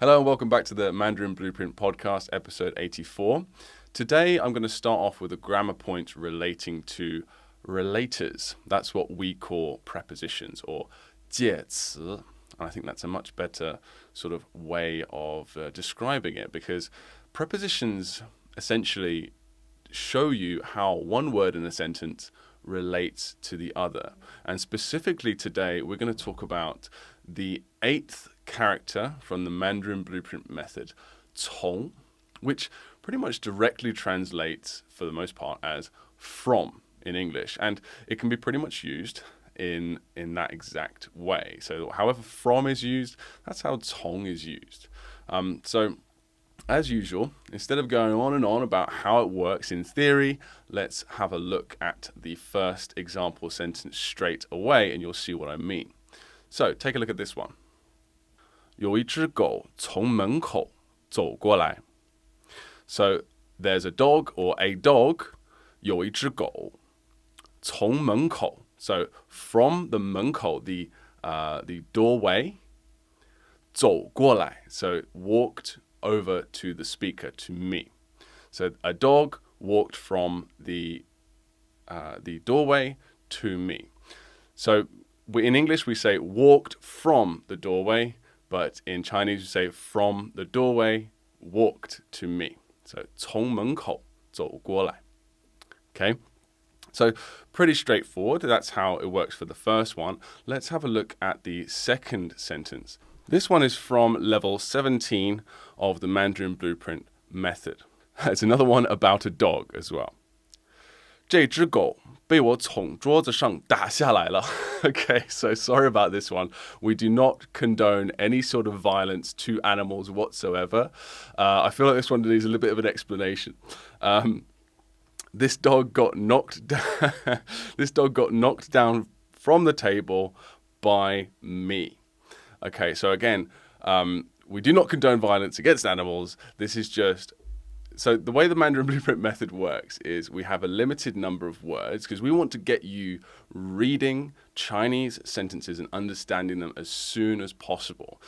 Hello and welcome back to the Mandarin Blueprint Podcast, episode 84. Today I'm going to start off with a grammar point relating to relators. That's what we call prepositions, or 介词. And I think that's a much better sort of way of describing it, because prepositions essentially show you how one word in a sentence relates to the other. And specifically today, we're going to talk about the 8th character from the Mandarin Blueprint Method, 从, which pretty much directly translates, for the most part, as from in English. And it can be pretty much used in that exact way. So however from is used, that's how 从 is used. So as usual, instead of going on and on about how it works in theory, let's have a look at the first example sentence straight away and you'll see what I mean. So take a look at this one. 有一只狗从门口走过来. So there's a dog or a dog, 有一只狗从门口. So from the 门口, the doorway, 走过来. So walked over to the speaker, to me. So a dog walked from the doorway to me. So in English we say walked from the doorway, but in Chinese we say from the doorway walked to me. So 从门口走过来. Okay? So pretty straightforward. That's how it works for the first one. Let's have a look at the second sentence. This one is from level 17 of the Mandarin Blueprint Method. It's another one about a dog as well. 这只狗被我从桌子上打下来了. Okay, so sorry about this one. We do not condone any sort of violence to animals whatsoever. I feel like this one needs a little bit of an explanation. This dog got knocked down. This dog got knocked down from the table by me. Okay, so again, we do not condone violence against animals. This is just... So the way the Mandarin Blueprint Method works is we have a limited number of words because we want to get you reading Chinese sentences and understanding them as soon as possible.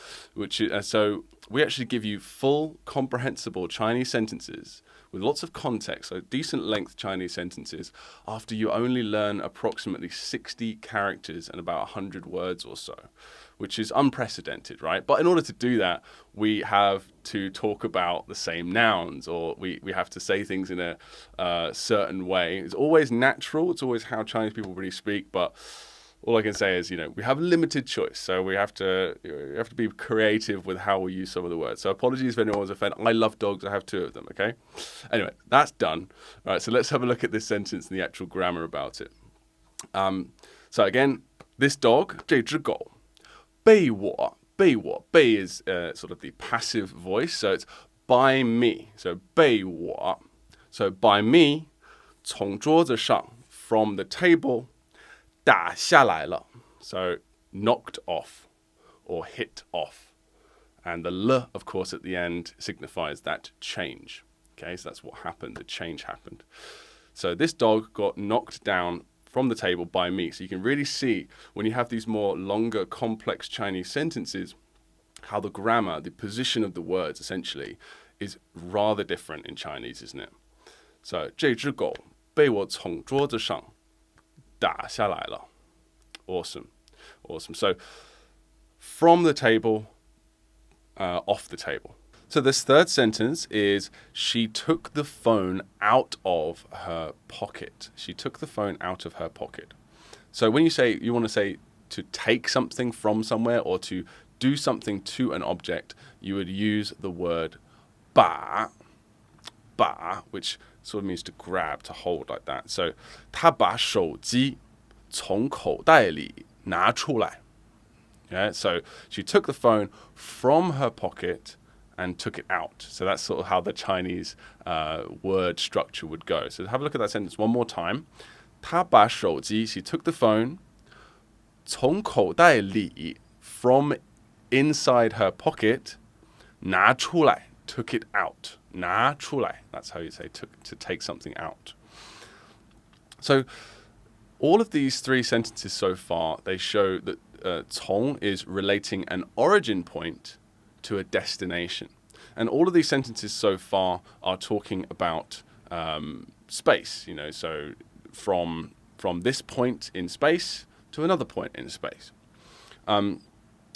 So we actually give you full, comprehensible Chinese sentences with lots of context, so decent length Chinese sentences, after you only learn approximately 60 characters and about 100 words or so, which is unprecedented, right? But in order to do that, we have to talk about the same nouns, or we have to say things in a certain way. It's always natural. It's always how Chinese people really speak, but all I can say is, we have limited choice, so we have to be creative with how we use some of the words. So apologies if anyone's offended. I love dogs. I have 2 of them, okay? Anyway, that's done. All right, so let's have a look at this sentence and the actual grammar about it. So again, this dog, 这只狗被我 is sort of the passive voice, so it's by me. So 被我, so by me, 从桌子上 from the table, 打下来了, so knocked off or hit off. And the l, of course, at the end signifies that change. Okay, so that's what happened. The change happened. So this dog got knocked down from the table by me. So you can really see when you have these more longer, complex Chinese sentences, how the grammar, the position of the words essentially is rather different in Chinese, isn't it? So 这只狗被我从桌子上打下来了. Awesome. So from the table, off the table. So this third sentence is she took the phone out of her pocket. She took the phone out of her pocket. So when you want to say to take something from somewhere or to do something to an object, you would use the word 把, which sort of means to grab, to hold like that. So 她把手机从口袋里拿出来. Yeah, so she took the phone from her pocket and took it out. So that's sort of how the Chinese word structure would go. So have a look at that sentence one more time. 她把手机, she took the phone, 从口袋里, from inside her pocket, 拿出来, took it out. 拿出来, that's how you say to take something out. So all of these 3 sentences so far, they show that 从 is relating an origin point to a destination. And all of these sentences so far are talking about space, so from this point in space to another point in space. And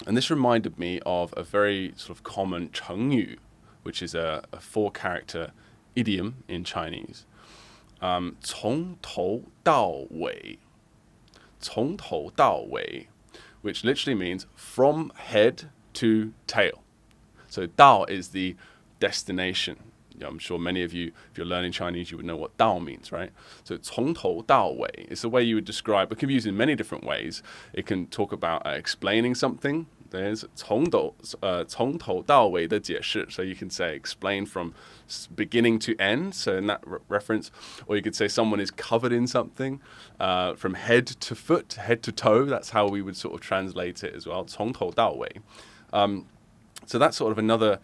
this reminded me of a very sort of common 成语, which is a 4-character idiom in Chinese. 从头到尾, 从头到尾, which literally means from head to tail. So 道 is the destination. I'm sure many of you, if you're learning Chinese, you would know what 道 means, right? So 从头到尾is the way you would describe. It can be used in many different ways. It can talk about explaining something. There's 从头到尾的解释. So you can say explain from beginning to end. So in that reference, or you could say someone is covered in something from head to foot, head to toe. That's how we would sort of translate it as well. 从头到尾. So that's sort of another.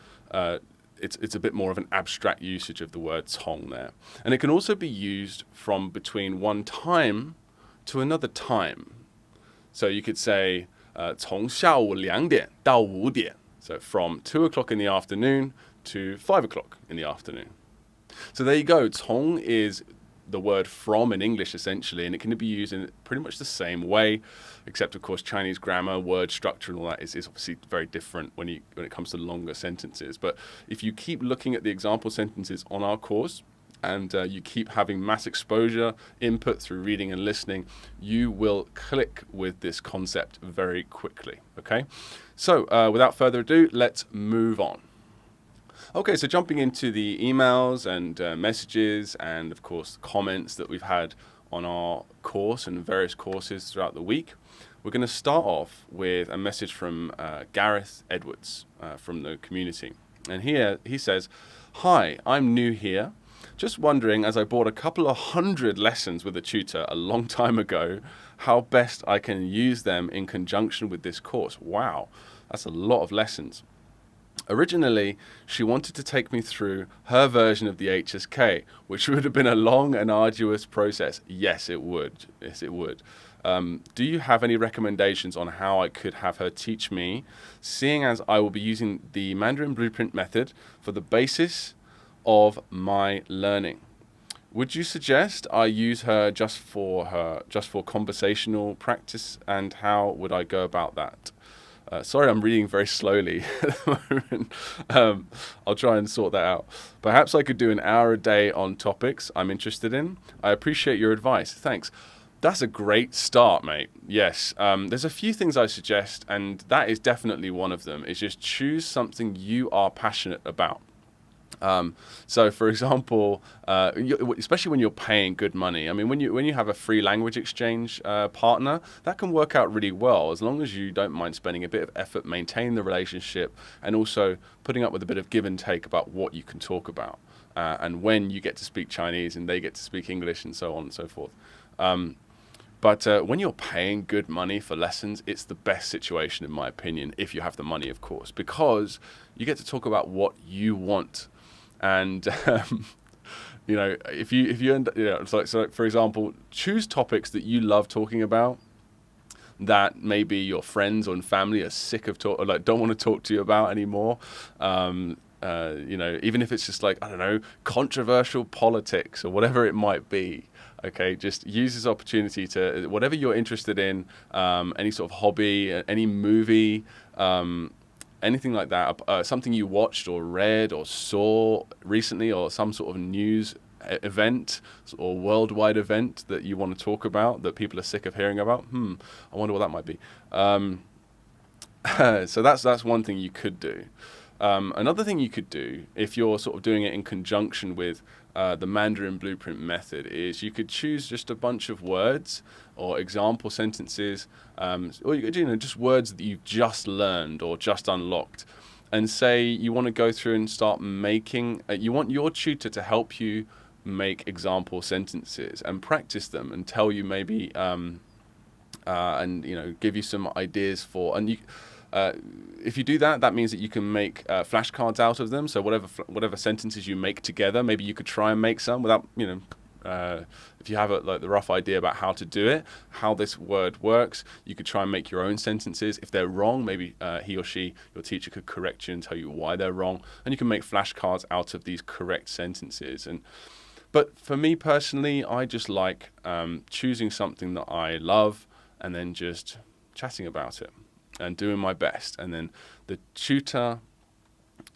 It's a bit more of an abstract usage of the word 从 there. And it can also be used from between one time to another time. So you could say 从下午2点到5点. So from 2 o'clock in the afternoon to 5 o'clock in the afternoon. So there you go. 从 is the word from in English essentially, and it can be used in pretty much the same way, except of course Chinese grammar, word structure and all that is obviously very different when it comes to longer sentences. But if you keep looking at the example sentences on our course and you keep having mass exposure input through reading and listening, you will click with this concept very quickly. Okay, so without further ado, let's move on. Okay, so jumping into the emails and messages and, of course, comments that we've had on our course and various courses throughout the week, we're going to start off with a message from Gareth Edwards from the community. And here he says, "Hi, I'm new here. Just wondering, as I bought a couple of 100 lessons with a tutor a long time ago, how best I can use them in conjunction with this course." Wow, that's a lot of lessons. Originally, she wanted to take me through her version of the HSK, which would have been a long and arduous process. Yes, it would. Yes, it would. Do you have any recommendations on how I could have her teach me, seeing as I will be using the Mandarin Blueprint Method for the basis of my learning? Would you suggest I use her just for conversational practice, and how would I go about that? Sorry, I'm reading very slowly at the moment. I'll try and sort that out. Perhaps I could do an hour a day on topics I'm interested in. I appreciate your advice. Thanks. That's a great start, mate. Yes, there's a few things I suggest, and that is definitely one of them, is just choose something you are passionate about. So, for example, especially when you're paying good money, I mean, when you have a free language exchange partner, that can work out really well as long as you don't mind spending a bit of effort maintaining the relationship and also putting up with a bit of give and take about what you can talk about and when you get to speak Chinese and they get to speak English and so on and so forth. But when you're paying good money for lessons, it's the best situation, in my opinion, if you have the money, of course, because you get to talk about what you want. And, if you end, so for example, choose topics that you love talking about that maybe your friends or family are sick of don't want to talk to you about anymore. Even if it's just controversial politics or whatever it might be. Okay, just use this opportunity to, whatever you're interested in, any sort of hobby, any movie, anything like that, something you watched or read or saw recently, or some sort of news event or worldwide event that you want to talk about that people are sick of hearing about. I wonder what that might be. So that's one thing you could do. Another thing you could do, if you're sort of doing it in conjunction with the Mandarin Blueprint Method, is you could choose just a bunch of words or example sentences, or you could, just words that you've just learned or just unlocked, and say you want to go through and start making, you want your tutor to help you make example sentences and practice them and tell you maybe, and give you some ideas for, and you. If you do that, that means that you can make flashcards out of them. So whatever sentences you make together, maybe you could try and make some without, if you have the rough idea about how to do it, how this word works, you could try and make your own sentences. If they're wrong, maybe he or she, your teacher, could correct you and tell you why they're wrong. And you can make flashcards out of these correct sentences. But for me personally, I just like choosing something that I love and then just chatting about it and doing my best. And then the tutor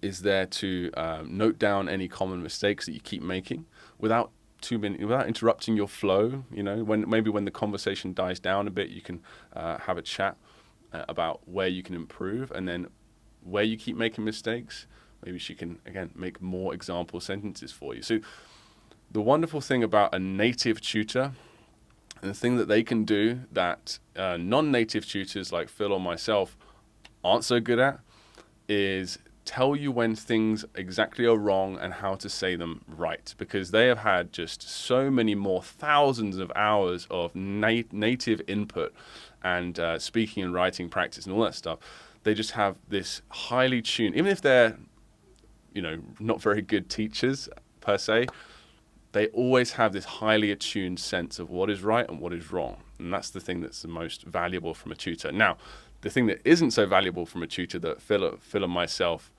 is there to note down any common mistakes that you keep making without interrupting your flow. When the conversation dies down a bit, you can have a chat about where you can improve, and then where you keep making mistakes, maybe she can again make more example sentences for you. So the wonderful thing about a native tutor, and the thing that they can do that non-native tutors like Phil or myself aren't so good at, is tell you when things exactly are wrong and how to say them right, because they have had just so many more thousands of hours of native input and speaking and writing practice and all that stuff. They just have this highly tuned, even if they're not very good teachers per se, they always have this highly attuned sense of what is right and what is wrong. And that's the thing that's the most valuable from a tutor. Now, the thing that isn't so valuable from a tutor that Phil and myself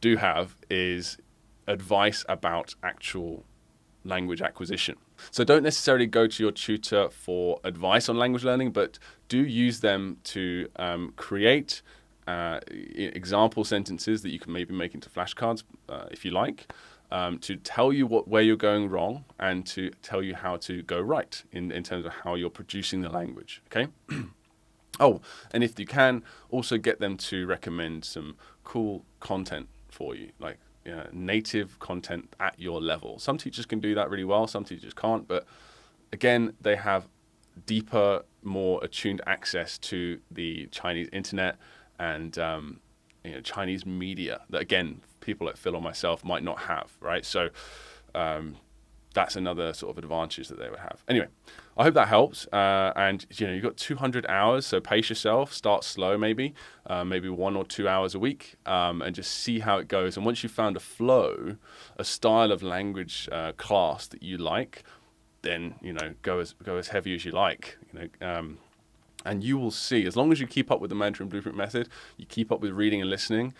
do have is advice about actual language acquisition. So don't necessarily go to your tutor for advice on language learning, but do use them to create example sentences that you can maybe make into flashcards if you like, to tell you where you're going wrong and to tell you how to go right in terms of how you're producing the language, okay? Oh, and if you can, also get them to recommend some cool content for you, like native content at your level. Some teachers can do that really well, some teachers can't, but again, they have deeper, more attuned access to the Chinese internet and Chinese media that, again, people like Phil or myself might not have, right? So that's another sort of advantage that they would have. Anyway, I hope that helps. And you've got 200 hours, so pace yourself. Start slow, maybe 1 or 2 hours a week, and just see how it goes. And once you've found a flow, a style of language class that you like, then go as heavy as you like. And you will see, as long as you keep up with the Mandarin Blueprint method, you keep up with reading and listening.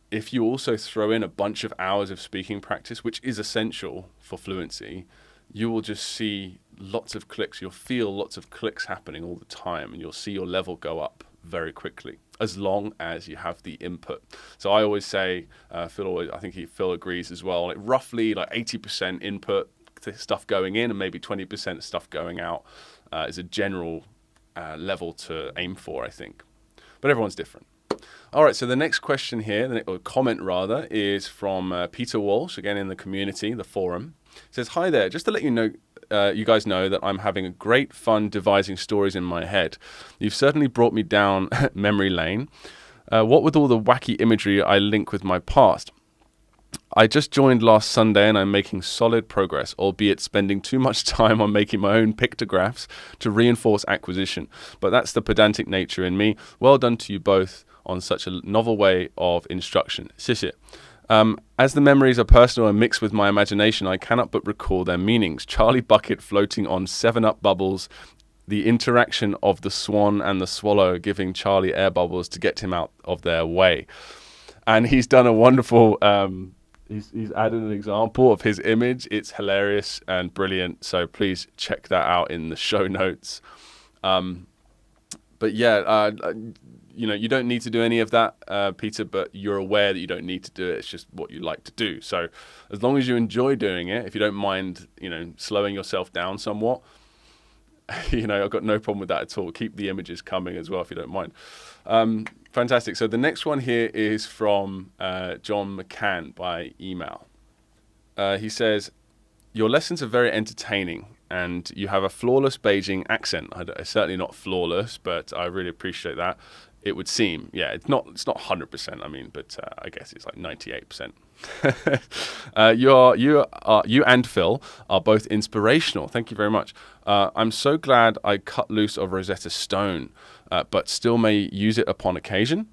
If you also throw in a bunch of hours of speaking practice, which is essential for fluency, you will just see lots of clicks. You'll feel lots of clicks happening all the time, and you'll see your level go up very quickly, as long as you have the input. So I always say, Phil agrees as well, roughly 80% input stuff going in and maybe 20% stuff going out is a general level to aim for, I think. But everyone's different. All right, so the next question here, or comment rather, is from Peter Walsh, again in the community, the forum. It says, "Hi there, just to let you know, you guys know that I'm having a great fun devising stories in my head. You've certainly brought me down memory lane. What with all the wacky imagery I link with my past? I just joined last Sunday and I'm making solid progress, albeit spending too much time on making my own pictographs to reinforce acquisition. But that's the pedantic nature in me. Well done to you both on such a novel way of instruction. 谢谢. As the memories are personal and mixed with my imagination, I cannot but recall their meanings. Charlie Bucket floating on 7-Up bubbles, the interaction of the swan and the swallow giving Charlie air bubbles to get him out of their way." And he's done a wonderful... He's added an example of his image. It's hilarious and brilliant. So please check that out in the show notes. But yeah, you don't need to do any of that, Peter, but you're aware that you don't need to do it. It's just what you like to do. So as long as you enjoy doing it, if you don't mind, slowing yourself down somewhat, I've got no problem with that at all. Keep the images coming as well if you don't mind. Fantastic. So the next one here is from John McCann by email. He says, "Your lessons are very entertaining and you have a flawless Beijing accent." It's certainly not flawless, but I really appreciate that. It would seem, yeah, it's not 100%. But I guess it's like 98%. You and Phil are both inspirational. Thank you very much. I'm so glad I cut loose of Rosetta Stone, but still may use it upon occasion.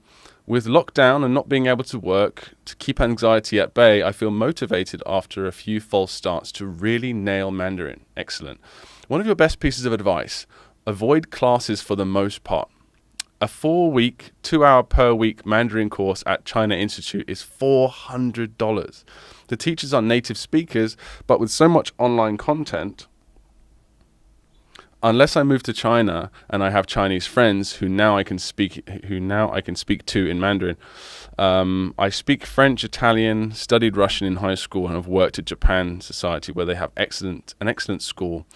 With lockdown and not being able to work, to keep anxiety at bay, I feel motivated after a few false starts to really nail Mandarin. Excellent. One of your best pieces of advice: avoid classes for the most part. A 4-week, 2-hour per week Mandarin course at China Institute is $400. The teachers are native speakers, but with so much online content, unless I move to China and I have Chinese friends who now I can speak to in Mandarin. I speak French, Italian, studied Russian in high school, and have worked at Japan Society, where they have an excellent school.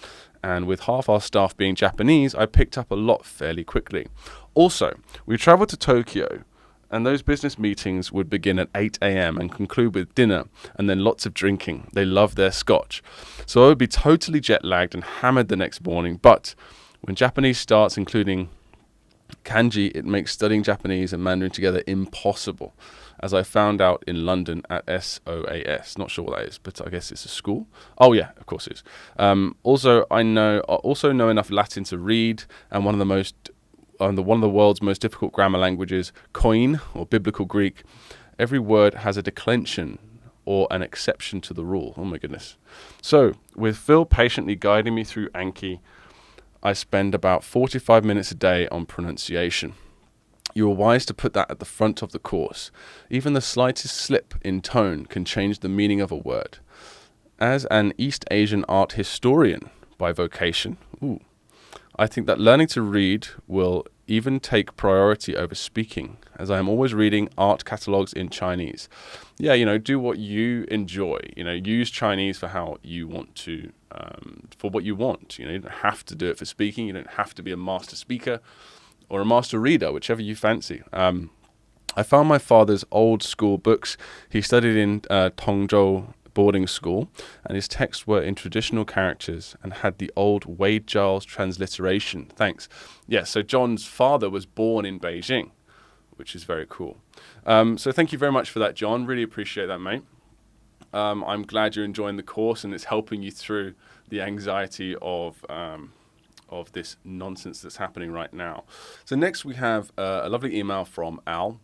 And with half our staff being Japanese, I picked up a lot fairly quickly. Also, we traveled to Tokyo, and those business meetings would begin at 8 a.m. and conclude with dinner and then lots of drinking. They love their scotch. So I would be totally jet lagged and hammered the next morning. But when Japanese starts including kanji, it makes studying Japanese and Mandarin together impossible, as I found out in London at SOAS. Not sure what that is, but I guess it's a school. Oh yeah, of course it is. Also know enough Latin to read, and one of the world's most difficult grammar languages, cóng, or Biblical Greek. Every word has a declension or an exception to the rule. Oh my goodness. So, with Phil patiently guiding me through Anki, I spend about 45 minutes a day on pronunciation. You are wise to put that at the front of the course. Even the slightest slip in tone can change the meaning of a word. As an East Asian art historian by vocation, I think that learning to read will even take priority over speaking, as I am always reading art catalogues in Chinese. Yeah, do what you enjoy. Use Chinese for how you want to, for what you want. You don't have to do it for speaking. You don't have to be a master speaker or a master reader, whichever you fancy. I found my father's old school books. He studied in Tongzhou boarding school, and his texts were in traditional characters and had the old Wade Giles transliteration. Thanks. Yeah, so John's father was born in Beijing, which is very cool. So thank you very much for that, John. Really appreciate that, mate. I'm glad you're enjoying the course and it's helping you through the anxiety of this nonsense that's happening right now. So next we have a lovely email from Al,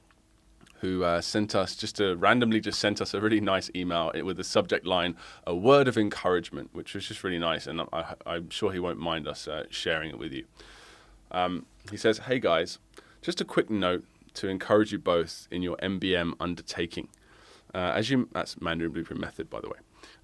who randomly sent us a really nice email with the subject line, "A word of encouragement," which was just really nice, and I'm sure he won't mind us sharing it with you. He says, "Hey guys, just a quick note to encourage you both in your MBM undertaking. That's Mandarin Blueprint Method, by the way.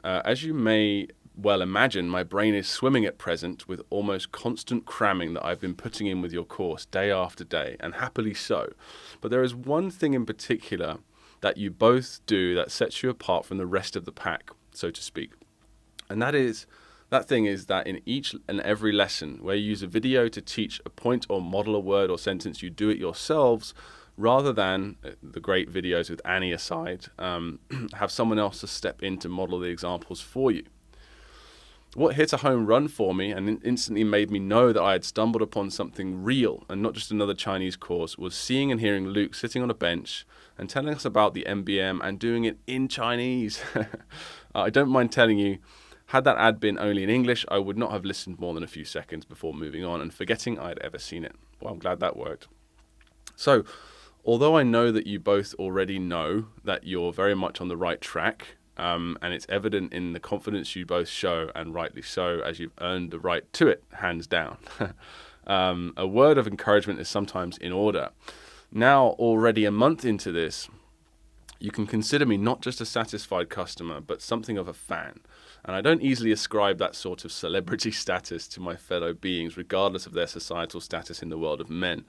As you may well imagine, my brain is swimming at present with almost constant cramming that I've been putting in with your course day after day, and happily so. But there is one thing in particular that you both do that sets you apart from the rest of the pack, so to speak. And that thing is that in each and every lesson where you use a video to teach a point or model a word or sentence, you do it yourselves rather than the great videos with Annie aside, have someone else to step in to model the examples for you. What hit a home run for me and instantly made me know that I had stumbled upon something real and not just another Chinese course was seeing and hearing Luke sitting on a bench and telling us about the MBM and doing it in Chinese. I don't mind telling you, had that ad been only in English, I would not have listened more than a few seconds before moving on and forgetting I'd ever seen it. Well, I'm glad that worked. So, although I know that you both already know that you're very much on the right track, and it's evident in the confidence you both show, and rightly so, as you've earned the right to it, hands down. A word of encouragement is sometimes in order. Now, already a month into this, you can consider me not just a satisfied customer, but something of a fan. And I don't easily ascribe that sort of celebrity status to my fellow beings, regardless of their societal status in the world of men.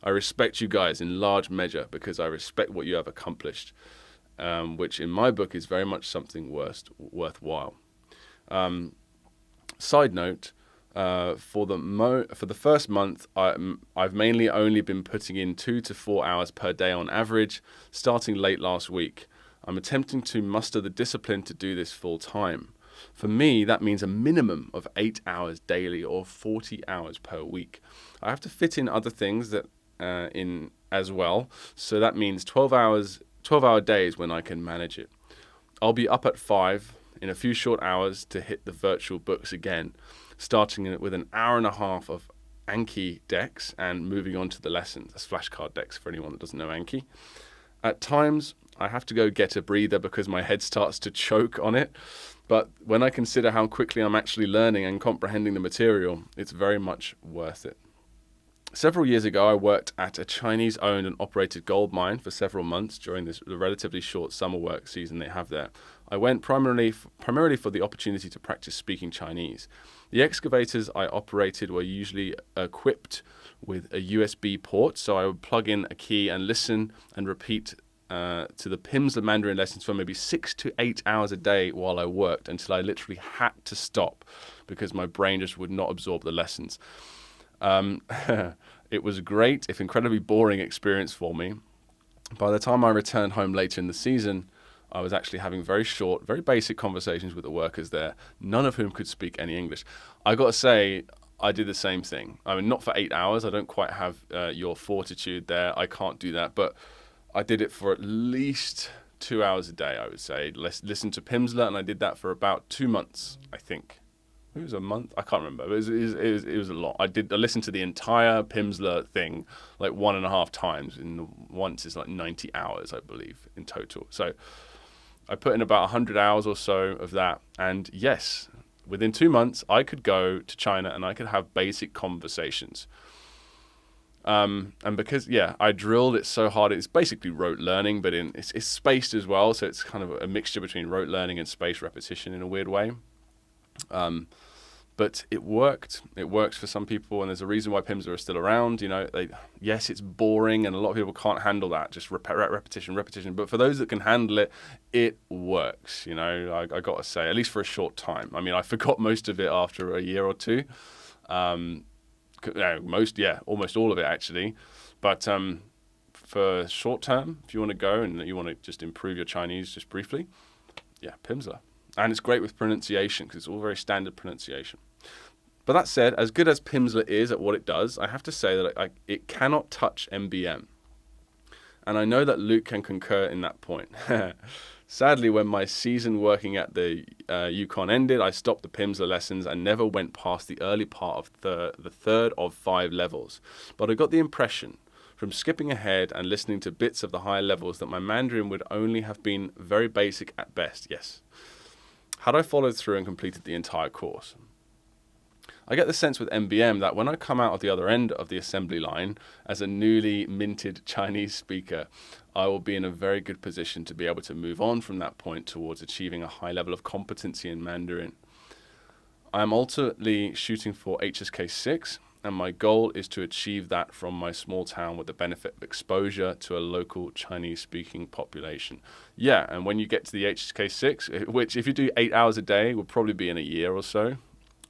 I respect you guys in large measure because I respect what you have accomplished. Which in my book is very much something worthwhile. Side note, for the first month, I've mainly only been putting in 2 to 4 hours per day on average, starting late last week. I'm attempting to muster the discipline to do this full time. For me, that means a minimum of 8 hours daily or 40 hours per week. I have to fit in other things that in as well, so that means 12-hour days when I can manage it. I'll be up at 5 in a few short hours to hit the virtual books again, starting it with an hour and a half of Anki decks and moving on to the lessons. That's flashcard decks for anyone that doesn't know Anki. At times, I have to go get a breather because my head starts to choke on it. But when I consider how quickly I'm actually learning and comprehending the material, it's very much worth it. Several years ago, I worked at a Chinese-owned and operated gold mine for several months during the relatively short summer work season they have there. I went primarily for the opportunity to practice speaking Chinese. The excavators I operated were usually equipped with a USB port, so I would plug in a key and listen and repeat to the Pimsleur Mandarin lessons for maybe 6 to 8 hours a day while I worked, until I literally had to stop because my brain just would not absorb the lessons. It was a great, if incredibly boring experience for me. By the time I returned home later in the season, I was actually having very short, very basic conversations with the workers there, none of whom could speak any English. I got to say, I did the same thing. I mean, not for 8 hours. I don't quite have your fortitude there. I can't do that. But I did it for at least 2 hours a day, I would say. Listen to Pimsleur, and I did that for about 2 months, I think. It was a month. I can't remember. It was a lot. I listened to the entire Pimsleur thing like 1.5 times. Once is like 90 hours, I believe, in total. So I put in about 100 hours or so of that. And yes, within 2 months, I could go to China and I could have basic conversations. And because, I drilled it so hard, it's basically rote learning, but it's spaced as well. So it's kind of a mixture between rote learning and spaced repetition in a weird way. But it worked. It works for some people, and there's a reason why Pimsleur are still around. Yes, it's boring, and a lot of people can't handle that, just repetition. But for those that can handle it, it works. I got to say, at least for a short time. I mean, I forgot most of it after a year or two. Almost all of it actually. But for short term, if you want to go and you want to just improve your Chinese just briefly, Pimsleur. And it's great with pronunciation because it's all very standard pronunciation. But that said, as good as Pimsleur is at what it does, I have to say that it cannot touch MBM. And I know that Luke can concur in that point. Sadly, when my season working at the Yukon ended, I stopped the Pimsleur lessons and never went past the early part of the third of 5 levels. But I got the impression from skipping ahead and listening to bits of the higher levels that my Mandarin would only have been very basic at best, yes. Had I followed through and completed the entire course. I get the sense with MBM that when I come out of the other end of the assembly line as a newly minted Chinese speaker, I will be in a very good position to be able to move on from that point towards achieving a high level of competency in Mandarin. I am ultimately shooting for HSK 6, and my goal is to achieve that from my small town with the benefit of exposure to a local Chinese-speaking population. Yeah, and when you get to the HSK 6, which if you do 8 hours a day, will probably be in a year or so,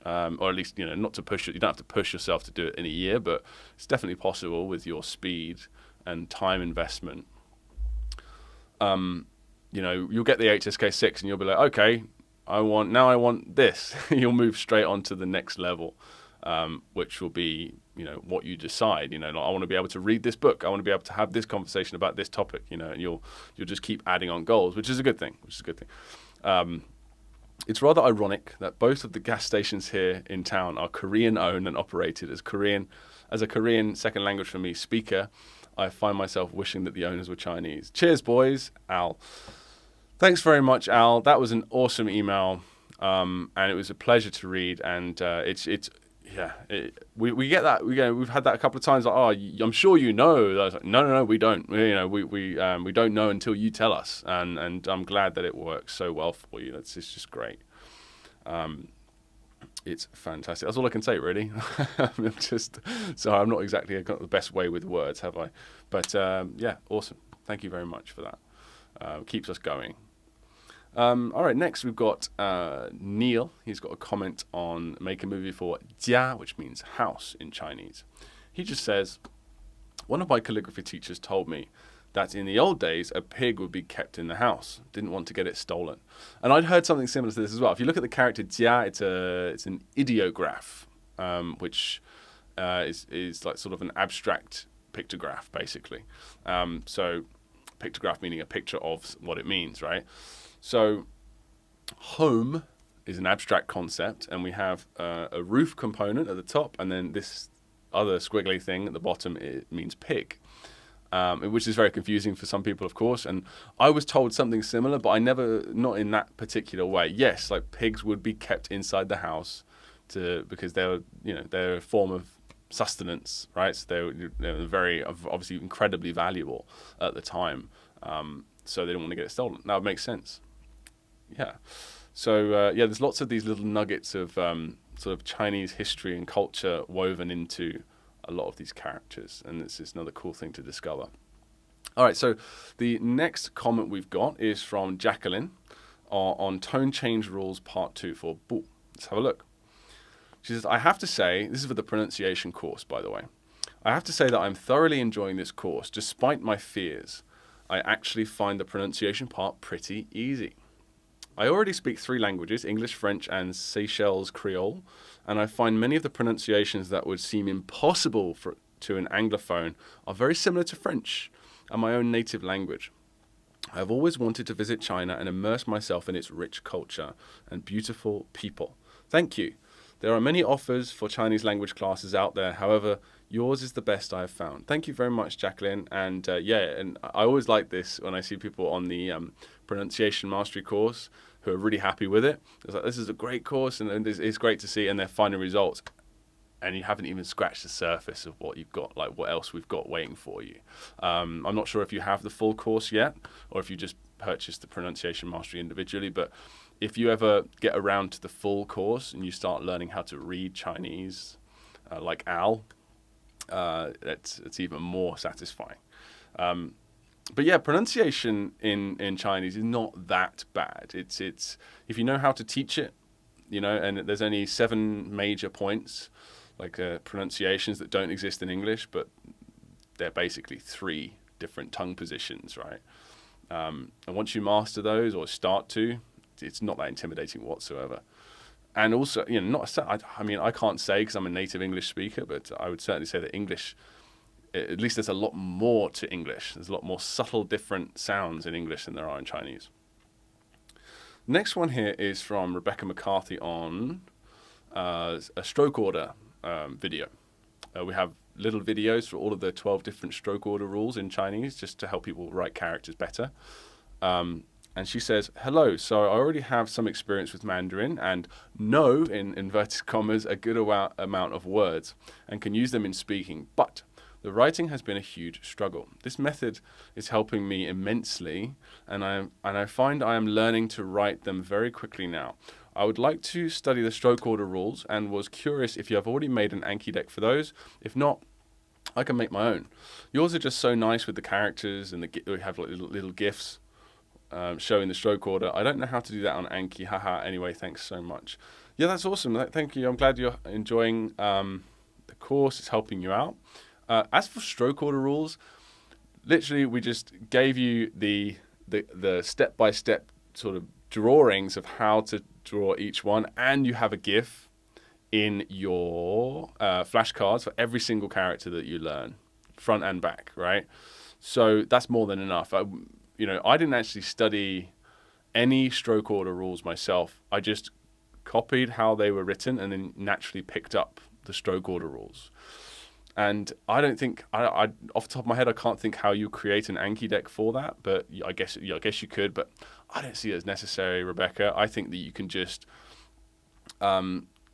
or at least, not to push it. You don't have to push yourself to do it in a year, but it's definitely possible with your speed and time investment. You'll get the HSK 6 and you'll be like, okay, I want this. You'll move straight on to the next level. Which will be, what you decide. I want to be able to read this book. I want to be able to have this conversation about this topic. And you'll just keep adding on goals, which is a good thing. It's rather ironic that both of the gas stations here in town are Korean-owned and operated. As a Korean second language for me speaker, I find myself wishing that the owners were Chinese. Cheers, boys. Al. Thanks very much, Al. That was an awesome email, and it was a pleasure to read. And we get that. We've had that a couple of times. Like, I'm sure you know. I was like, no, we don't. We don't know until you tell us. And I'm glad that it works so well for you. It's just great. It's fantastic. That's all I can say, really. I'm not exactly got the best way with words, have I? But awesome. Thank you very much for that. Keeps us going. All right, next we've got Neil. He's got a comment on make a movie for jia, which means house in Chinese. He just says, one of my calligraphy teachers told me that in the old days, a pig would be kept in the house. Didn't want to get it stolen. And I'd heard something similar to this as well. If you look at the character jia, it's an ideograph, which is like sort of an abstract pictograph, basically. So pictograph meaning a picture of what it means, right? So home is an abstract concept, and we have a roof component at the top, and then this other squiggly thing at the bottom, it means pig. Which is very confusing for some people, of course. And I was told something similar, but not in that particular way. Yes, like pigs would be kept inside the house because they're a form of sustenance, right? So they're very, obviously, incredibly valuable at the time. So they don't want to get it stolen. That would make sense. Yeah. So there's lots of these little nuggets of sort of Chinese history and culture woven into a lot of these characters, and it's just another cool thing to discover. All right, so the next comment we've got is from Jacqueline on tone change rules part 2 for bu. Let's have a look. She says, I have to say, this is for the pronunciation course, by the way. I have to say that I'm thoroughly enjoying this course, despite my fears. I actually find the pronunciation part pretty easy. I already speak 3 languages, English, French, and Seychelles Creole, and I find many of the pronunciations that would seem impossible to an Anglophone are very similar to French and my own native language. I have always wanted to visit China and immerse myself in its rich culture and beautiful people. Thank you. There are many offers for Chinese language classes out there. However, yours is the best I have found. Thank you very much, Jacqueline. And and I always like this when I see people on the pronunciation mastery course who are really happy with it. It's like, this is a great course, and it's great to see, and they're finding results. And you haven't even scratched the surface of what you've got, like what else we've got waiting for you. I'm not sure if you have the full course yet, or if you just purchased the pronunciation mastery individually, but if you ever get around to the full course and you start learning how to read Chinese, like Al, it's even more satisfying. But yeah, pronunciation in Chinese is not that bad. It's if you know how to teach it, and there's only 7 major points, like pronunciations that don't exist in English, but they're basically 3 different tongue positions, right? And once you master those or start to, it's not that intimidating whatsoever. And also, I can't say because I'm a native English speaker, but I would certainly say that English, at least there's a lot more to English. There's a lot more subtle, different sounds in English than there are in Chinese. Next one here is from Rebecca McCarthy on a stroke order video. We have little videos for all of the 12 different stroke order rules in Chinese just to help people write characters better. And she says, hello, so I already have some experience with Mandarin and know, in inverted commas, a good amount of words and can use them in speaking, but the writing has been a huge struggle. This method is helping me immensely, and I find I am learning to write them very quickly now. I would like to study the stroke order rules and was curious if you have already made an Anki deck for those. If not, I can make my own. Yours are just so nice with the characters, and we have like little GIFs showing the stroke order. I don't know how to do that on Anki. Haha. Anyway, thanks so much. Yeah, that's awesome. Thank you. I'm glad you're enjoying the course. It's helping you out. As for stroke order rules, literally we just gave you the step-by-step sort of drawings of how to draw each one, and you have a GIF in your flashcards for every single character that you learn, front and back, right? So that's more than enough. I didn't actually study any stroke order rules myself. I just copied how they were written and then naturally picked up the stroke order rules. And I don't think, I off the top of my head, I can't think how you create an Anki deck for that. But I guess you could. But I don't see it as necessary, Rebecca. I think that you can just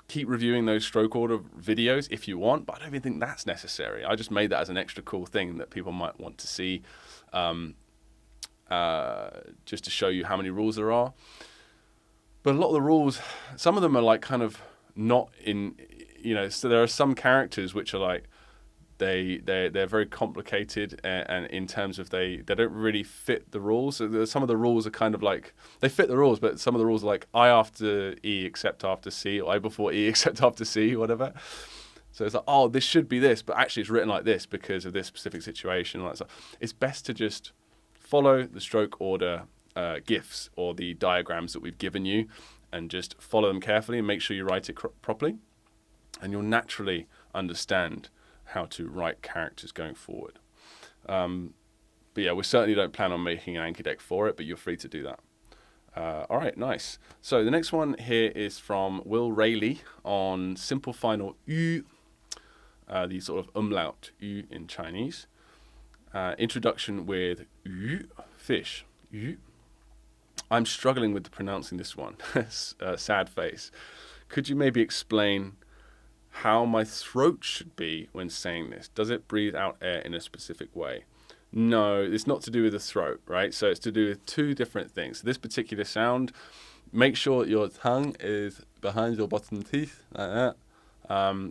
keep reviewing those stroke order videos if you want. But I don't even think that's necessary. I just made that as an extra cool thing that people might want to see, just to show you how many rules there are. But a lot of the rules, some of them are like kind of not in, so there are some characters which are like, they're very complicated, and in terms of they don't really fit the rules. So some of the rules are kind of like, they fit the rules, but some of the rules are like I after E except after C, or I before E except after C, whatever. So it's like, oh, this should be this, but actually it's written like this because of this specific situation. Like, so it's best to just follow the stroke order GIFs or the diagrams that we've given you, and just follow them carefully and make sure you write it properly, and you'll naturally understand how to write characters going forward. But yeah, we certainly don't plan on making an Anki deck for it, but you're free to do that. All right, nice. So the next one here is from Will Rayleigh on simple final U. the sort of umlaut yu in Chinese. Introduction with yu, fish. Yu. I'm struggling with pronouncing this one. Sad face. Could you maybe explain how my throat should be when saying this? Does it breathe out air in a specific way? No, it's not to do with the throat, right? So it's to do with two different things. This particular sound, make sure your tongue is behind your bottom teeth, like that.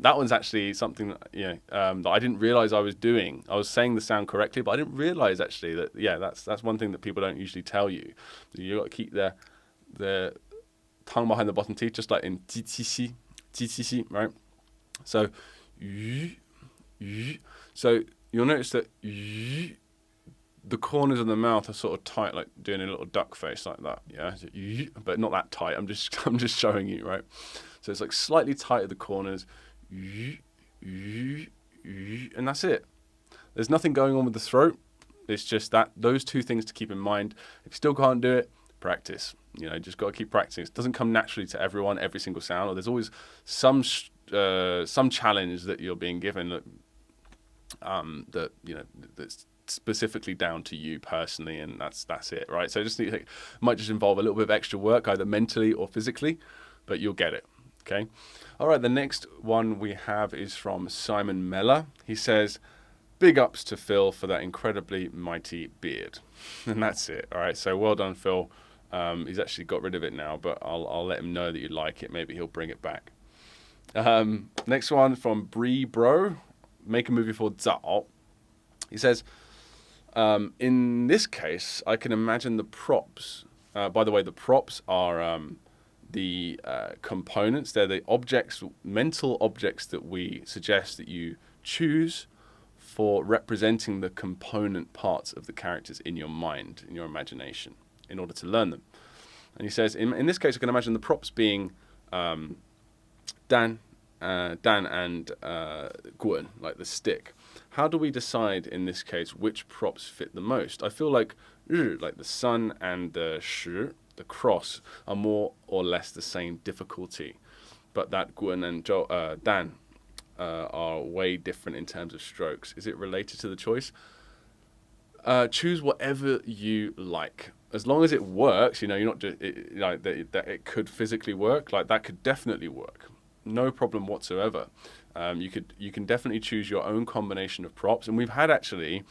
That one's actually something that I didn't realize I was doing. I was saying the sound correctly, but I didn't realize actually that that's one thing that people don't usually tell you. You got to keep the tongue behind the bottom teeth, just like in ji, right? So so you'll notice that the corners of the mouth are sort of tight, like doing a little duck face like that. Yeah, but not that tight. I'm just showing you, right? So it's like slightly tight at the corners, and that's it. There's nothing going on with the throat. It's just those two things to keep in mind. If you still can't do it, practice. Just got to keip practicing. It doesn't come naturally to everyone, every single sound. Or there's always some challenge that you're being given that's specifically down to you personally, and that's it, right? So it might just involve a little bit of extra work, either mentally or physically, but you'll get it. Okay. All right. The next one we have is from Simon Meller. He says, "Big ups to Phil for that incredibly mighty beard," and that's it. All right. So well done, Phil. He's actually got rid of it now, but I'll let him know that you like it. Maybe he'll bring it back. Next one from Bree Bro. Make a movie for Zhao. He says, in this case, I can imagine the props. By the way, the props are the components. They're the objects, mental objects that we suggest that you choose for representing the component parts of the characters in your mind, in your imagination, in order to learn them. And he says, in this case, I can imagine the props being Dan and Guan, like the stick. How do we decide in this case which props fit the most? I feel like the sun and the shi, the cross, are more or less the same difficulty, but that Guan and Dan are way different in terms of strokes. Is it related to the choice? Choose whatever you like, as long as it works. You're not just that it could physically work. Like that could definitely work. No problem whatsoever. You can definitely choose your own combination of props, and we've had actually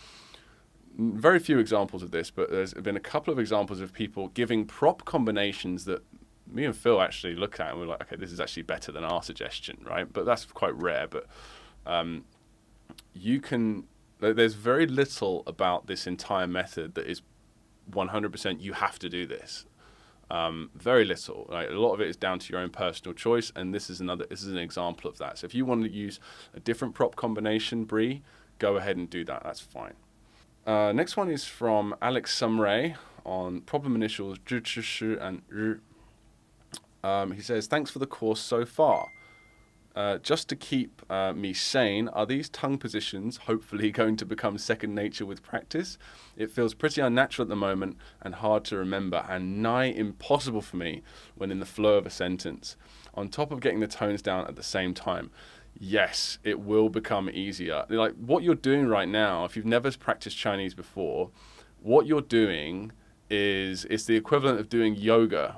very few examples of this, but there's been a couple of examples of people giving prop combinations that me and Phil actually look at and we're like, okay, this is actually better than our suggestion, right? But that's quite rare. But there's very little about this entire method that is 100% you have to do this. Very little. Right? A lot of it is down to your own personal choice, and this is an example of that. So if you want to use a different prop combination, Bree, go ahead and do that. That's fine. Next one is from Alex Sumray on problem initials zhi, chi, shi, and r. He says, thanks for the course so far. Just to keep me sane, are these tongue positions hopefully going to become second nature with practice? It feels pretty unnatural at the moment and hard to remember, and nigh impossible for me when in the flow of a sentence, on top of getting the tones down at the same time. Yes, it will become easier. Like what you're doing right now, if you've never practiced Chinese before, what you're doing is it's the equivalent of doing yoga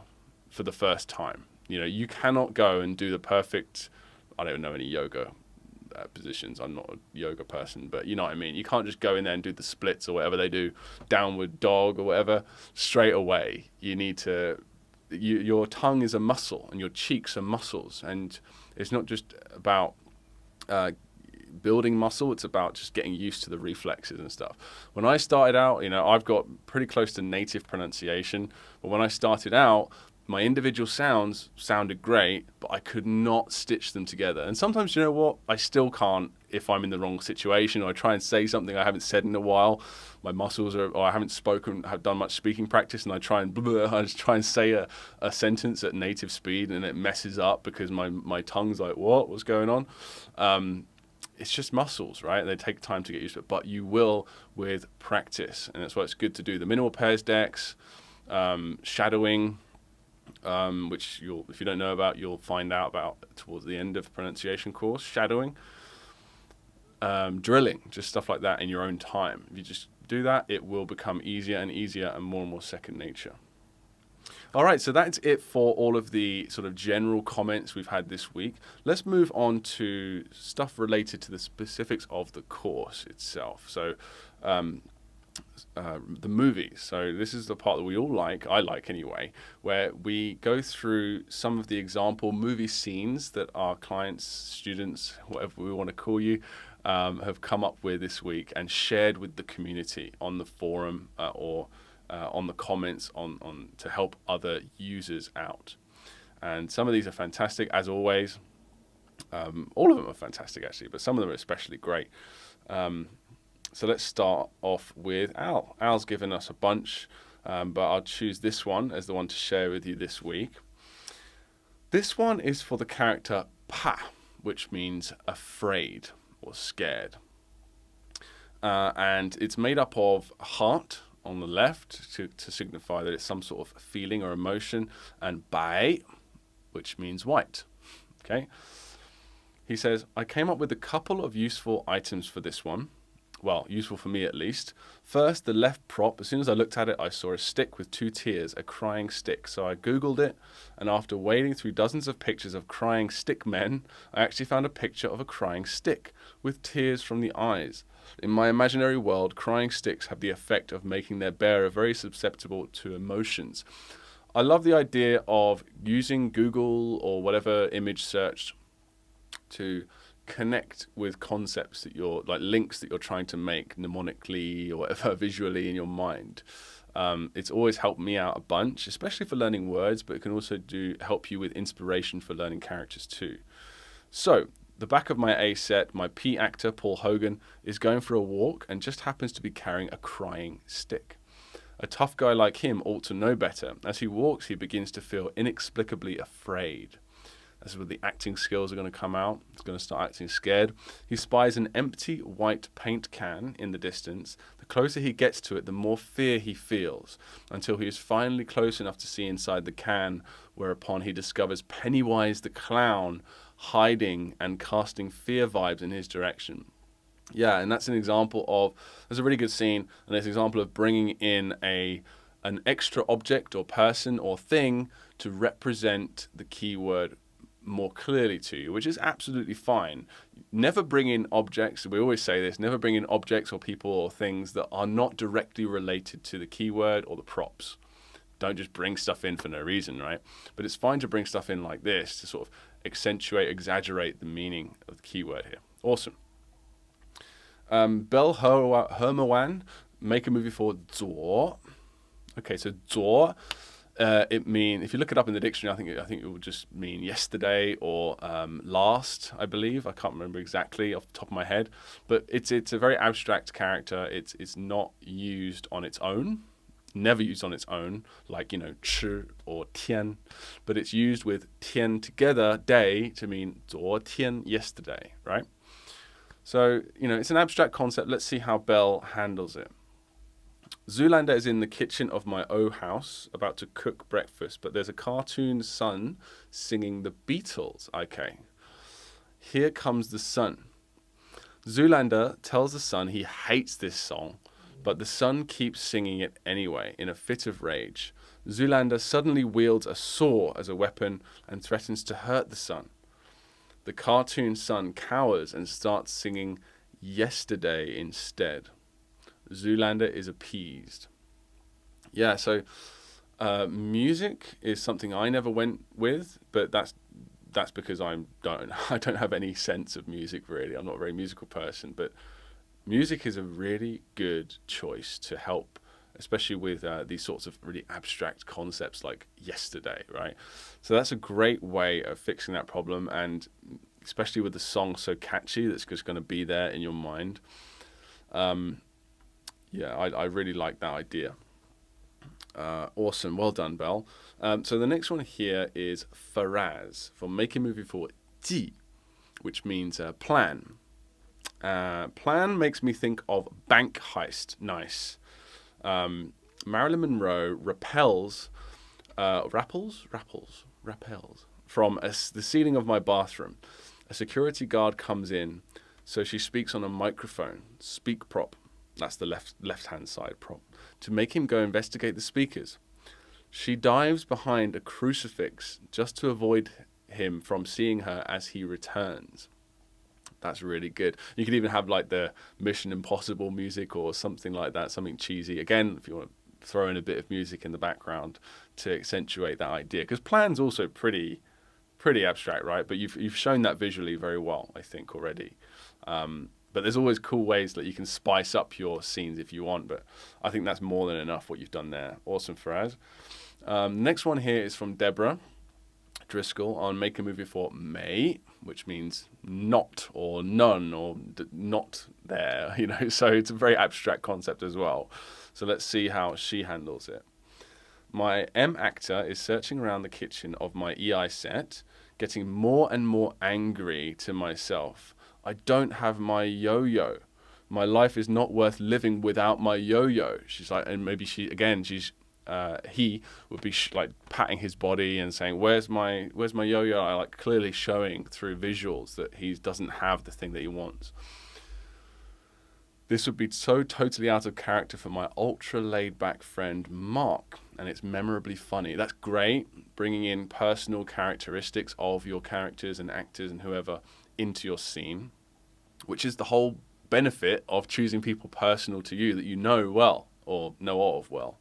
for the first time. You cannot go and do the perfect, I don't know any yoga positions. I'm not a yoga person, but you know what I mean. You can't just go in there and do the splits or whatever they do, downward dog or whatever, straight away. You need to, your tongue is a muscle and your cheeks are muscles. And it's not just about building muscle, it's about just getting used to the reflexes and stuff. When I started out, I've got pretty close to native pronunciation, but when I started out, my individual sounds sounded great, but I could not stitch them together. And sometimes, you know what, I still can't if I'm in the wrong situation, or I try and say something I haven't said in a while. My muscles or I haven't have done much speaking practice, and I just try and say a sentence at native speed, and it messes up because my tongue's like, what's going on? It's just muscles, right? They take time to get used to it, but you will with practice. And that's why it's good to do the minimal pairs decks, shadowing, which if you don't know about, you'll find out about towards the end of the pronunciation course, shadowing. drilling, just stuff like that in your own time. If you just do that, it will become easier and easier and more second nature. All right, so that's it for all of the sort of general comments we've had this week. Let's move on to stuff related to the specifics of the course itself. So the movies. So this is the part that we all like, I like anyway, where we go through some of the example movie scenes that our clients, students, whatever we want to call you, have come up with this week and shared with the community on the forum or on the comments on to help other users out. And some of these are fantastic, as always. All of them are fantastic, actually, but some of them are especially great. So let's start off with Al. Al's given us a bunch, but I'll choose this one as the one to share with you this week. This one is for the character pa, which means afraid or scared. And it's made up of heart on the left to signify that it's some sort of feeling or emotion, and bai, which means white. Okay. He says, I came up with a couple of useful items for this one. Well, useful for me at least. First, the left prop. As soon as I looked at it, I saw a stick with 2 tears, a crying stick. So I Googled it, and after wading through dozens of pictures of crying stick men, I actually found a picture of a crying stick with tears from the eyes. In my imaginary world, crying sticks have the effect of making their bearer very susceptible to emotions. I love the idea of using Google or whatever image search to connect with concepts that you're, like links that you're trying to make mnemonically or whatever, visually in your mind. It's always helped me out a bunch, especially for learning words, but it can also help you with inspiration for learning characters too. So, the back of my A set, my P actor, Paul Hogan, is going for a walk and just happens to be carrying a crying stick. A tough guy like him ought to know better. As he walks, he begins to feel inexplicably afraid. This is where the acting skills are going to come out. He's going to start acting scared. He spies an empty white paint can in the distance. The closer he gets to it, the more fear he feels, until he is finally close enough to see inside the can, whereupon he discovers Pennywise the clown hiding and casting fear vibes in his direction. Yeah, and that's an example of, there's a really good scene, and it's an example of bringing in an extra object or person or thing to represent the keyword more clearly to you, which is absolutely fine. Never bring in objects, we always say this, never bring in objects or people or things that are not directly related to the keyword or the props. Don't just bring stuff in for no reason, right? But it's fine to bring stuff in like this to sort of accentuate, exaggerate the meaning of the keyword here. Awesome. Bell Hermawan, make a movie for zhuō. Okay, so zhuō, it means, if you look it up in the dictionary, I think it will just mean yesterday or last, I believe. I can't remember exactly off the top of my head, but it's a very abstract character. It's not used on its own. Never used on its own, like, chi or tian, but it's used with tian together, day, to mean 昨天, yesterday, right? So, it's an abstract concept. Let's see how Bell handles it. Zoolander is in the kitchen of my old house, about to cook breakfast, but there's a cartoon sun singing the Beatles. Okay. Here comes the sun. Zoolander tells the sun he hates this song, but the sun keeps singing it anyway, in a fit of rage. Zoolander suddenly wields a saw as a weapon and threatens to hurt the sun. The cartoon sun cowers and starts singing Yesterday instead. Zoolander is appeased. Yeah, so music is something I never went with, but that's because I don't have any sense of music really. I'm not a very musical person, but music is a really good choice to help, especially with these sorts of really abstract concepts like yesterday, right? So that's a great way of fixing that problem, and especially with the song so catchy that's just going to be there in your mind. Yeah, I really like that idea. Awesome. Well done, Belle. So the next one here is Faraz, for make a movie for ji, which means plan. Plan makes me think of bank heist. Nice. Marilyn Monroe rappels from the ceiling of my bathroom. A security guard comes in, So she speaks on a microphone, speak prop. That's the left-hand side prop, to make him go investigate the speakers. She dives behind a crucifix just to avoid him from seeing her as he returns. That's really good. You could even have like the Mission Impossible music or something like that, something cheesy. Again, if you want to throw in a bit of music in the background to accentuate that idea. Because plan's also pretty abstract, right? But you've shown that visually very well, I think, already. But there's always cool ways that you can spice up your scenes if you want. But I think that's more than enough what you've done there. Awesome, Faraz. Next one here is from Deborah Driscoll on Make a Movie for May, which means not or none or not there. So it's a very abstract concept as well. So let's see how she handles it. My M actor is searching around the kitchen of my EI set, getting more and more angry to myself. I don't have my yo-yo. My life is not worth living without my yo-yo. She's like, and maybe he would be like patting his body and saying, where's my yo-yo? I like clearly showing through visuals that he doesn't have the thing that he wants. This would be so totally out of character for my ultra laid-back friend Mark, and it's memorably funny. That's great, bringing in personal characteristics of your characters and actors and whoever into your scene, which is the whole benefit of choosing people personal to you that you know well or know of well.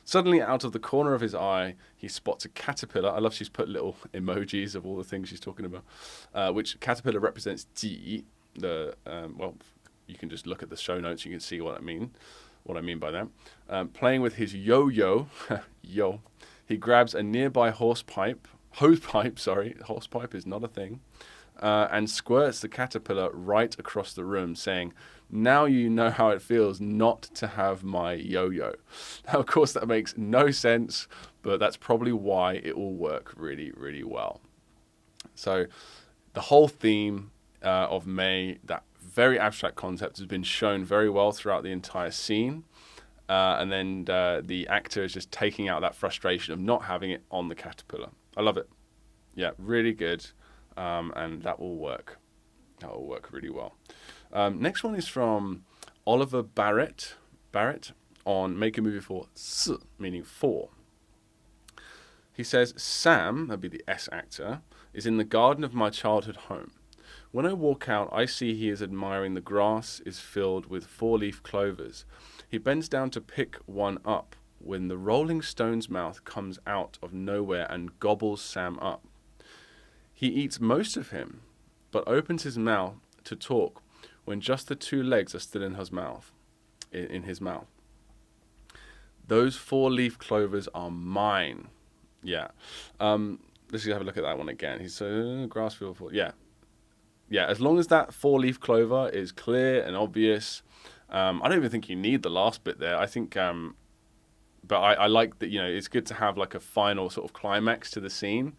Suddenly, out of the corner of his eye, he spots a caterpillar. I love she's put little emojis of all the things she's talking about, which caterpillar represents ji. You can just look at the show notes. You can see what I mean by that. Playing with his yo-yo, he grabs a nearby hosepipe. Horsepipe is not a thing. And squirts the caterpillar right across the room, saying, now you know how it feels not to have my yo-yo. Now, of course, that makes no sense, but that's probably why it will work really, really well. So the whole theme of May, that very abstract concept, has been shown very well throughout the entire scene. And then the actor is just taking out that frustration of not having it on the caterpillar. I love it. Yeah, really good. And that will work. That will work really well. Next one is from Oliver Barrett on Make a Movie for S, meaning for. He says, Sam, that'd be the S actor, is in the garden of my childhood home. When I walk out, I see he is admiring the grass is filled with four-leaf clovers. He bends down to pick one up when the rolling stone's mouth comes out of nowhere and gobbles Sam up. He eats most of him, but opens his mouth to talk when just the two legs are still in his mouth. Those four-leaf clovers are mine. Yeah. Let's just have a look at that one again. He's grass field for yeah. As long as that four-leaf clover is clear and obvious, I don't even think you need the last bit there. I think, but I like that. It's good to have like a final sort of climax to the scene.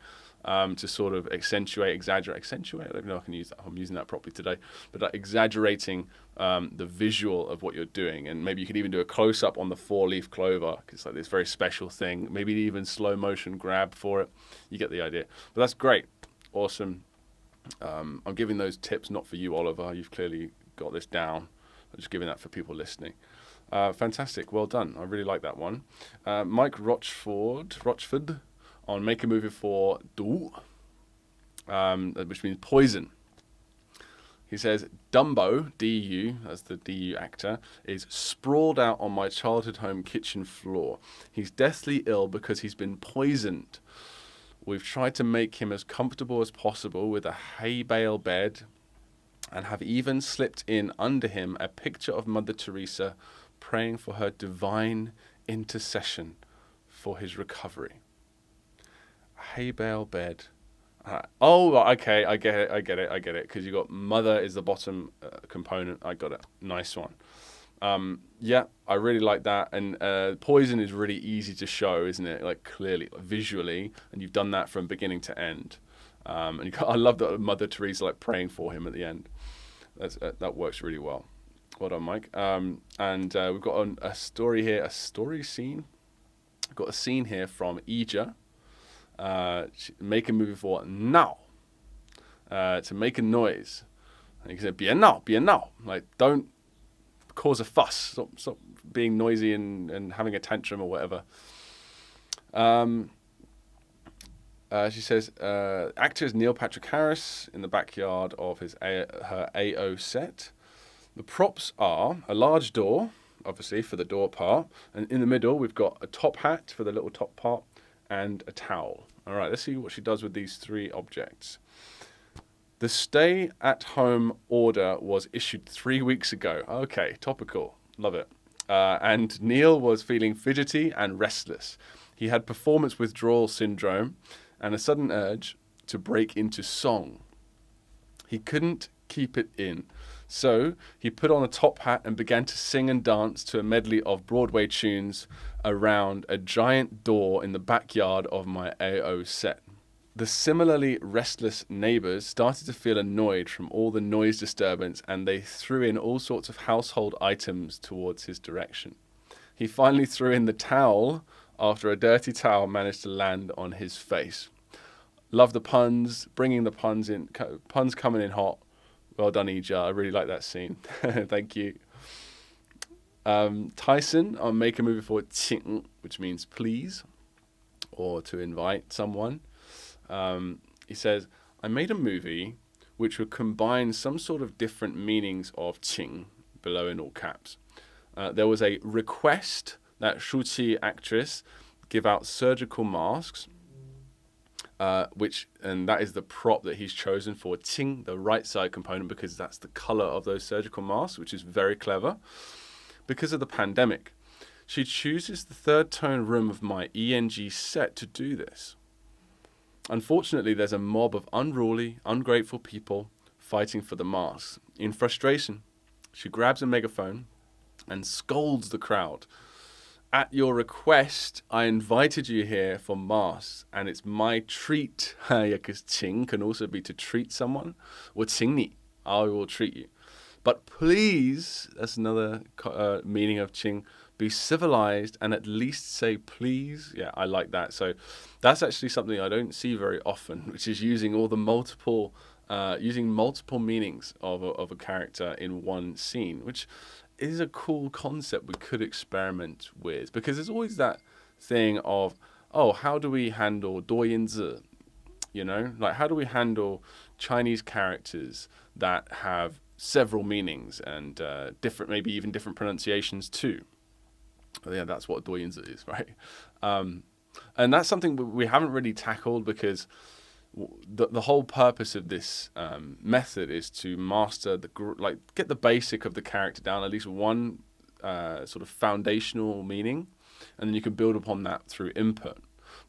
To sort of exaggerate. I don't know if I can use that. I'm using that properly today. But exaggerating the visual of what you're doing. And maybe you could even do a close-up on the four-leaf clover, because it's like this very special thing. Maybe even slow motion grab for it. You get the idea. But that's great. Awesome. I'm giving those tips not for you, Oliver. You've clearly got this down. I'm just giving that for people listening. Fantastic. Well done. I really like that one. Mike Rochford on Make a Movie for Du, which means poison. He says, Dumbo, D-U, as the D-U actor, is sprawled out on my childhood home kitchen floor. He's deathly ill because he's been poisoned. We've tried to make him as comfortable as possible with a hay bale bed and have even slipped in under him a picture of Mother Teresa praying for her divine intercession for his recovery. Hay bale bed. Okay, I get it. Because you got mother is the bottom component. I got it. Nice one. Yeah, I really like that. And poison is really easy to show, isn't it? Like clearly, visually, and you've done that from beginning to end. I love that Mother Teresa like praying for him at the end. That works really well. Well done, Mike. We've got a story here, a story scene. We've got a scene here from Ija. Make a movie for now. To make a noise. And you can say 别闹, like don't cause a fuss, stop being noisy and having a tantrum or whatever. She says, actor is Neil Patrick Harris in the backyard of her AO set. The props are a large door, obviously, for the door part. And in the middle, we've got a top hat for the little top part and a towel. All right, let's see what she does with these three objects. The stay-at-home order was issued 3 weeks ago. Okay, topical. Love it. And Neil was feeling fidgety and restless. He had performance withdrawal syndrome and a sudden urge to break into song. He couldn't keep it in. So he put on a top hat and began to sing and dance to a medley of Broadway tunes around a giant door in the backyard of my AO set. The similarly restless neighbours started to feel annoyed from all the noise disturbance, and they threw in all sorts of household items towards his direction. He finally threw in the towel after a dirty towel managed to land on his face. Love the puns, bringing the puns in, puns coming in hot. Well done, Ija. I really like that scene. Thank you. Tyson, I'll make a movie for 请, which means please, or to invite someone. He says, I made a movie which would combine some sort of different meanings of 请, below in all caps. There was a request that shǒujī actress give out surgical masks, and that is the prop that he's chosen for 请, the right side component, because that's the color of those surgical masks, which is very clever. Because of the pandemic, she chooses the third tone room of my ENG set to do this. Unfortunately, there's a mob of unruly, ungrateful people fighting for the masks. In frustration, she grabs a megaphone and scolds the crowd. At your request, I invited you here for masks, and it's my treat. Yeah, because 请 can also be to treat someone. 我请你, I will treat you. But please, that's another meaning of 请, be civilized and at least say please. Yeah, I like that. So that's actually something I don't see very often, which is using all the multiple meanings of a character in one scene, which is a cool concept we could experiment with, because there's always that thing of, oh, how do we handle 多音字? You know, like how do we handle Chinese characters that have several meanings and different, maybe even different pronunciations too? Yeah, that's what 多音字 is, right? And that's something we haven't really tackled, because the whole purpose of this method is to master get the basic of the character down, at least one sort of foundational meaning, and then you can build upon that through input.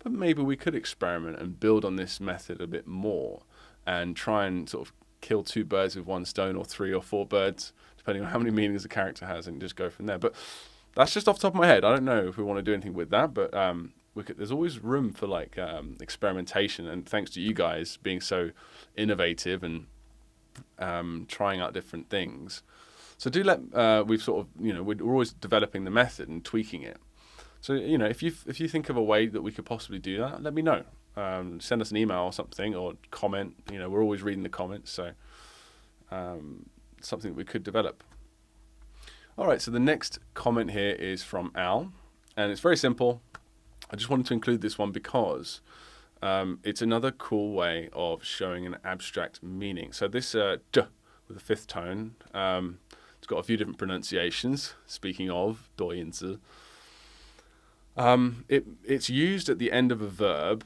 But maybe we could experiment and build on this method a bit more and try and sort of kill two birds with one stone, or 3 or 4 birds, depending on how many meanings the character has, and just go from there. But that's just off the top of my head. I don't know if we want to do anything with that, but there's always room for experimentation, and thanks to you guys being so innovative and trying out different things. So do we've sort of, we're always developing the method and tweaking it. So, if you think of a way that we could possibly do that, let me know. Send us an email or something, or comment. We're always reading the comments, so something that we could develop. All right, so the next comment here is from Al, and it's very simple. I just wanted to include this one because it's another cool way of showing an abstract meaning. So this d with the 5th tone, it's got a few different pronunciations. Speaking of 多音字, it's used at the end of a verb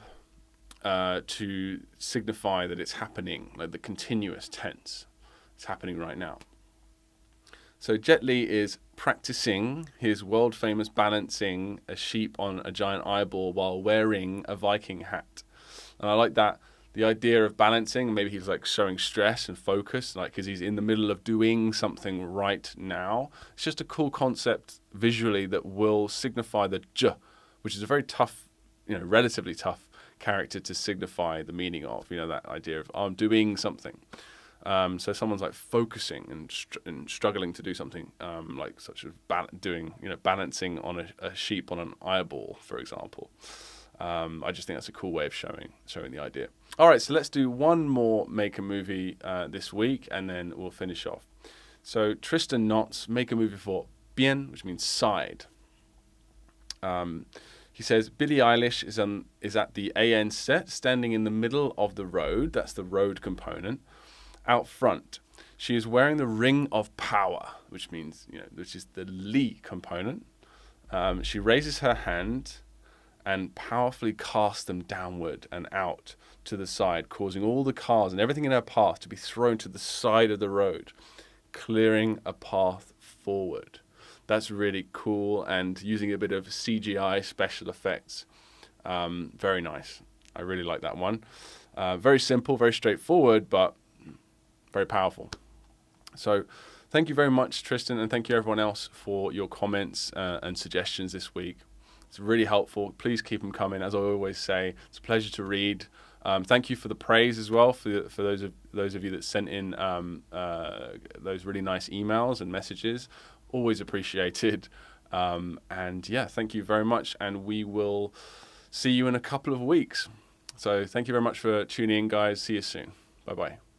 to signify that it's happening, like the continuous tense. It's happening right now. So Jet Li is practicing his world-famous balancing a sheep on a giant eyeball while wearing a Viking hat. And I like that, the idea of balancing. Maybe he's showing stress and focus, because he's in the middle of doing something right now. It's just a cool concept visually that will signify the j, which is a very tough, relatively tough character to signify the meaning of, that idea of I'm doing something. So someone's focusing and struggling to do something, such as balancing on a sheep on an eyeball, for example. I just think that's a cool way of showing the idea. All right, so let's do one more make a movie this week, and then we'll finish off. So Tristan Knotts make a movie for bien, which means side. He says Billie Eilish is at the AN set, standing in the middle of the road. That's the road component. Out front, she is wearing the ring of power, which means, which is the li component. She raises her hand and powerfully casts them downward and out to the side, causing all the cars and everything in her path to be thrown to the side of the road, clearing a path forward. That's really cool, and using a bit of CGI special effects. Very nice. I really like that one. Very simple, very straightforward, but very powerful. So thank you very much, Tristan, and thank you everyone else for your comments and suggestions this week. It's really helpful. Please keep them coming. As I always say, it's a pleasure to read. Thank you for the praise as well, for those of you that sent in those really nice emails and messages. Always appreciated. And yeah, thank you very much. And we will see you in a couple of weeks. So thank you very much for tuning in, guys. See you soon. Bye-bye.